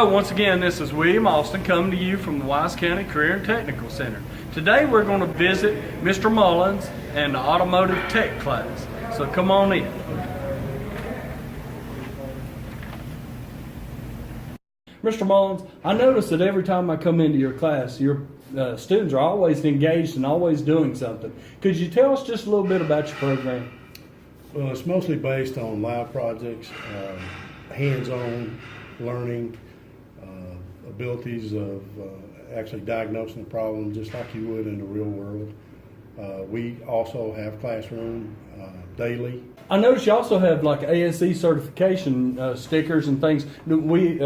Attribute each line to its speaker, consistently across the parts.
Speaker 1: Hello, once again, this is William Austin coming to you from the Wise County Career and Technical Center. Today we're going to visit Mr. Mullins and the Automotive Tech class. So come on in. Mr. Mullins, I notice that every time I come into your class, your students are always engaged and always doing something. Could you tell us just a little bit about your program?
Speaker 2: Well, it's mostly based on live projects, hands-on learning, abilities of actually diagnosing the problem just like you would in the real world. We also have classroom daily.
Speaker 1: I notice you also have like ASE certification stickers and things. We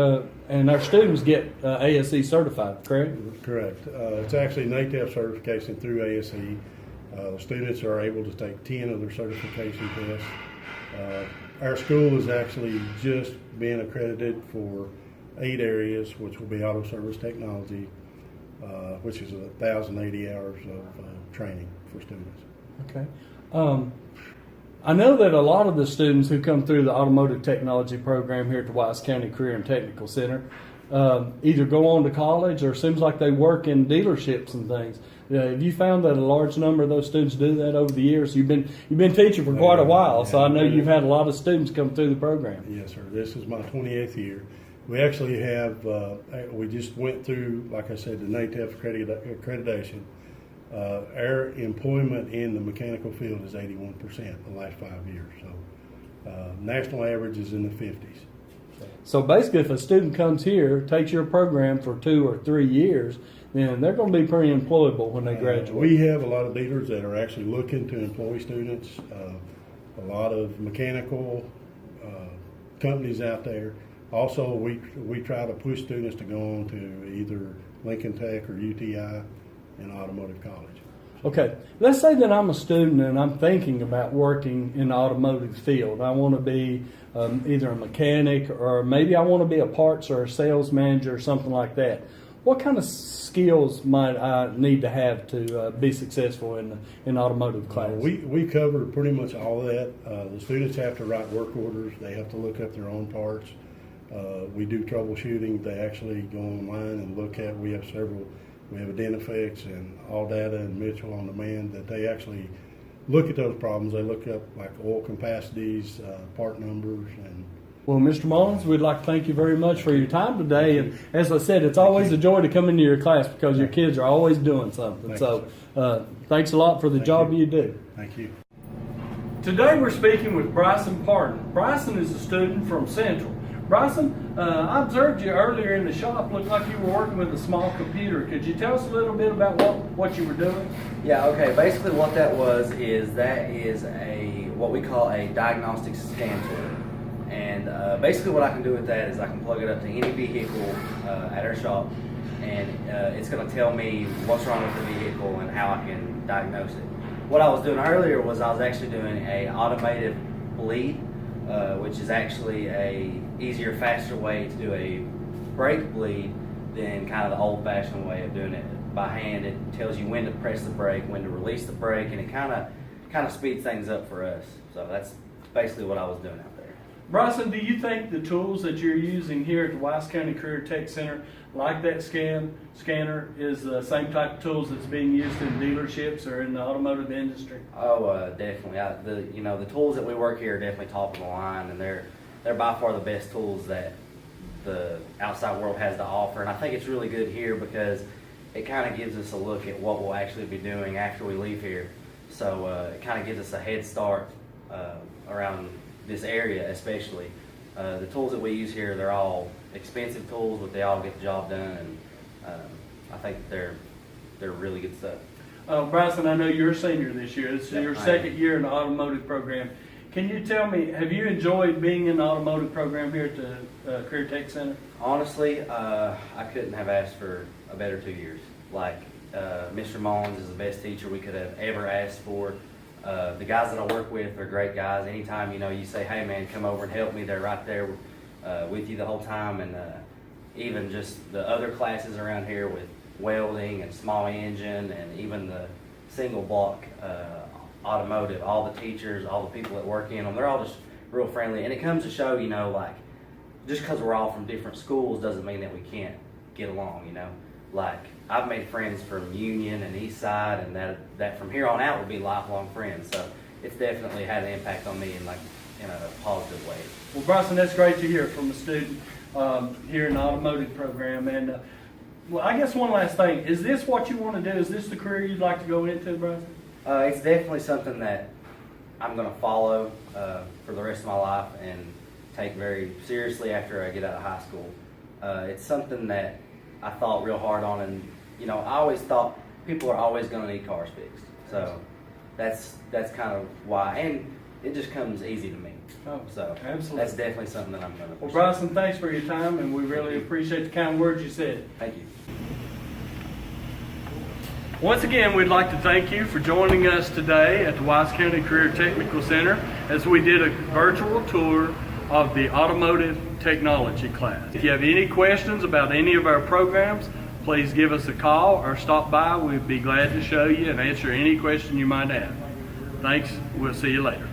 Speaker 1: and our students get ASE certified, correct?
Speaker 2: Correct. It's actually NATEP certification through ASE. Students are able to take 10 of their certification tests. Our school is actually just being accredited for 8 areas, which will be auto service technology, which is 1,080 hours of training for students.
Speaker 1: Okay. I know that a lot of the students who come through the automotive technology program here at the Wise County Career and Technical Center either go on to college or it seems like they work in dealerships and things. Have you found that a large number of those students do that over the years? You've been teaching for quite a while, so I know you've had a lot of students come through the program.
Speaker 2: Yes, sir. This is my 28th year. We actually have, we just went through, like I said, the NATEP accreditation. Our employment in the mechanical field is 81% the last 5 years. So national average is in the 50s.
Speaker 1: So basically, if a student comes here, takes your program for 2 or 3 years, then they're going to be pretty employable when they graduate.
Speaker 2: We have a lot of dealers that are actually looking to employ students, a lot of mechanical companies out there. Also, we try to push students to go on to either Lincoln Tech or UTI and automotive college.
Speaker 1: Okay, let's say that I'm a student and I'm thinking about working in the automotive field. I want to be either a mechanic or maybe I want to be a parts or a sales manager or something like that. What kind of skills might I need to have to be successful in automotive class?
Speaker 2: We cover pretty much all of that. The students have to write work orders. They have to look up their own parts. We do troubleshooting. They actually go online and look at, we have Identifix and All Data and Mitchell on Demand that they actually look at those problems. They look up like oil capacities, part numbers, and
Speaker 1: well, Mr. Mullins, we'd like to thank you very much for your time today. And as I said, it's always a joy to come into your class because your kids are always doing something. Thanks a lot for the job you do.
Speaker 2: Thank you.
Speaker 1: Today we're speaking with Bryson Parton. Bryson is a student from Central. Bryson, I observed you earlier in the shop. Looked like you were working with a small computer. Could you tell us a little bit about what you were doing?
Speaker 3: Yeah, okay. Basically what that is what we call a diagnostic scan tool. And basically what I can do with that is I can plug it up to any vehicle at our shop, and it's going to tell me what's wrong with the vehicle and how I can diagnose it. What I was doing earlier was I was actually doing a automated bleed, which is actually a easier, faster way to do a brake bleed than kind of the old-fashioned way of doing it by hand. It tells you when to press the brake, when to release the brake, and it kind of speeds things up for us. So that's basically what I was doing out there.
Speaker 1: Bryson, do you think the tools that you're using here at the Wise County Career Tech Center, like that scanner, is the same type of tools that's being used in dealerships or in the automotive industry?
Speaker 3: Oh, definitely. The tools that we work here are definitely top of the line, and they're by far the best tools that the outside world has to offer. And I think it's really good here because it kind of gives us a look at what we'll actually be doing after we leave here. So it kind of gives us a head start around this area, especially. The tools that we use here, they're all expensive tools, but they all get the job done, and I think they're really good stuff.
Speaker 1: Bryson, I know you're a senior this year. This is your second year in the automotive program. Can you tell me, have you enjoyed being in the automotive program here at the Career Tech Center?
Speaker 3: Honestly, I couldn't have asked for a better 2 years. Like, Mr. Mullins is the best teacher we could have ever asked for. The guys that I work with are great guys. Anytime you say, hey man, come over and help me, they're right there with you the whole time. And even just the other classes around here with welding and small engine and even the single block automotive, all the teachers, all the people that work in them, they're all just real friendly. And it comes to show, like just because we're all from different schools doesn't mean that we can't get along, you know. Like, I've made friends from Union and East Side, and that from here on out will be lifelong friends. So it's definitely had an impact on me in a positive way.
Speaker 1: Well, Bryson, that's great to hear from a student here in the automotive program. And well, I guess one last thing, is this what you want to do? Is this the career you'd like to go into, Bryson?
Speaker 3: It's definitely something that I'm going to follow for the rest of my life and take very seriously after I get out of high school. It's something that I thought real hard on, and you know, I always thought people are always going to need cars fixed. So that's kind of why, and it just comes easy to me.
Speaker 1: Oh,
Speaker 3: So
Speaker 1: absolutely.
Speaker 3: that's definitely something that I'm going to pursue.
Speaker 1: Well, Bryson, thanks for your time, and we really appreciate the kind words you said.
Speaker 3: Thank you.
Speaker 1: Once again, we'd like to thank you for joining us today at the Wise County Career Technical Center as we did a virtual tour of the Automotive Technology class. If you have any questions about any of our programs, please give us a call or stop by. We'd be glad to show you and answer any question you might have. Thanks. We'll see you later.